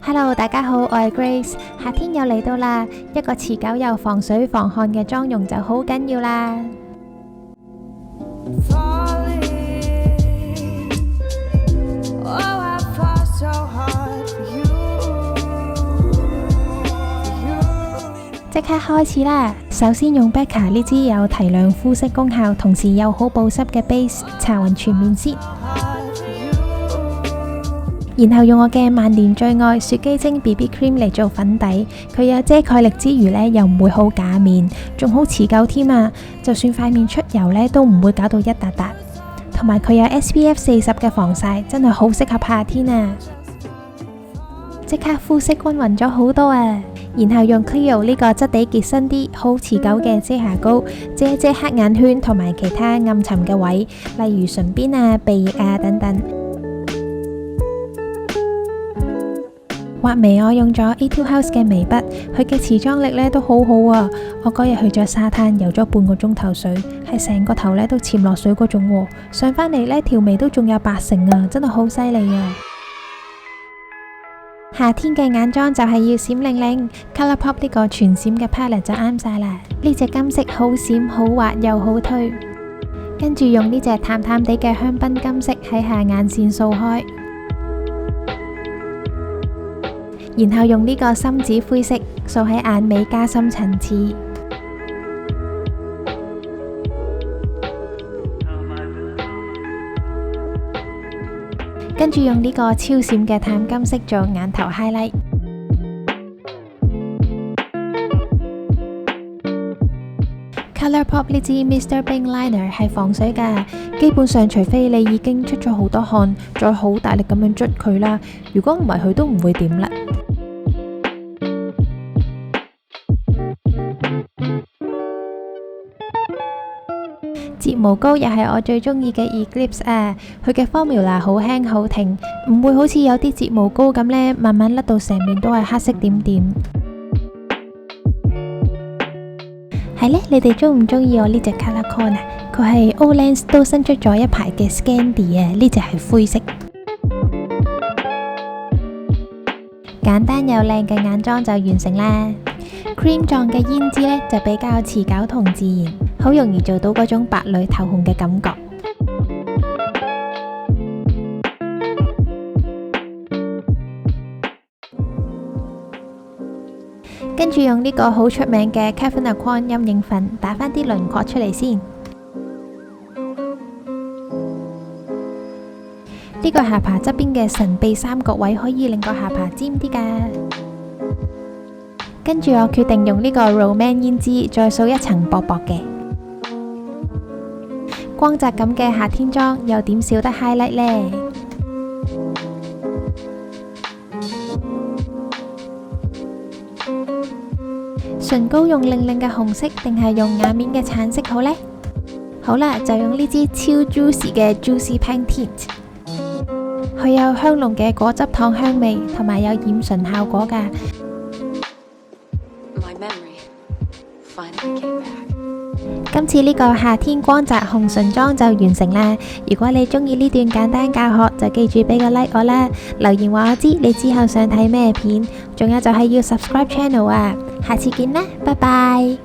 Hello， 大家好，我係 Grace。夏天又嚟到啦，一個持久又防水防汗嘅妝容就好緊要啦。即刻開始啦！首先用 Becca 呢支有提亮膚色功效，同時又好保濕嘅 base 搽勻全面先。然後用我嘅萬年最愛雪肌精 BB Cream 嚟做粉底，佢有遮蓋力之餘呢，又唔會好假面，仲好持久添啊！就算塊面出油呢，都唔會搞到一笪笪。同埋佢有 SPF 40嘅防曬，真係好適合夏天啊！即刻膚色均勻咗好多啊！然後用 Clio 呢個質地結身啲、好持久嘅遮瑕膏，遮一遮黑眼圈同埋其他暗沉嘅位，例如唇邊啊、鼻翼啊等等。畫眉我用咗 Etude House 嘅眉筆，佢嘅持妝力呢都好好啊！我嗰日去咗沙灘游咗半個鐘頭水，係成個頭呢都潛落水嗰種喎，上返嚟呢條眉都仲有80%啊，真係好犀利啊！夏天嘅眼妝就係要閃靈靈 ，ColourPop 呢個全閃嘅 palette 就啱晒啦。呢隻金色好閃好滑又好推，跟住用呢隻淡淡地嘅香檳金色喺下眼線掃開，然後用呢個深紫灰色掃喺眼尾加深層次。跟住用呢個超閃嘅淡金色做眼頭 highlight。ColourPop 呢支 Mr. Bing Liner 係防水㗎，基本上除非你已經出咗好多汗，再好大力咁樣捽佢啦，如果唔係佢都唔會點啦。睫毛膏又係我最中意嘅 Eclipse 啊，佢嘅 formula 好輕好挺，唔會好似有啲睫毛膏咁呢，慢慢甩到成面都係黑色點點。係呢，你哋中唔中意我呢隻 Color Con 啊？佢係 Olens 都新出咗一排嘅 Scandy 啊，呢隻係灰色。簡單又靚嘅眼妝就完成啦。cream 狀嘅胭脂呢，就比較持久同自然，好容易做到嗰種白裏透紅嘅感覺。跟住用呢個好出名嘅 Kevyn Aucoin 陰影粉打返啲輪廓出嚟先。呢個下巴側邊嘅神秘三角位可以令個下巴尖啲㗎。跟住我決定用呢個 Roman 胭脂再掃一層薄薄嘅光澤感嘅夏天妝，又點少得 highlight 呢？唇膏用靚靚嘅紅色定係用眼面嘅橙色好呢？好啦，就用呢支超 juicy 嘅 Juicy Pink Tint， 佢有香濃嘅果汁糖香味，同埋有染唇效果㗎。今次呢個夏天光澤紅唇妝就完成啦！如果你中意呢段簡單教學，就記住俾個 like 我啦，留言話我知你之後想睇咩片，仲有就係要 subscribe channel 啊！下次見啦，拜拜。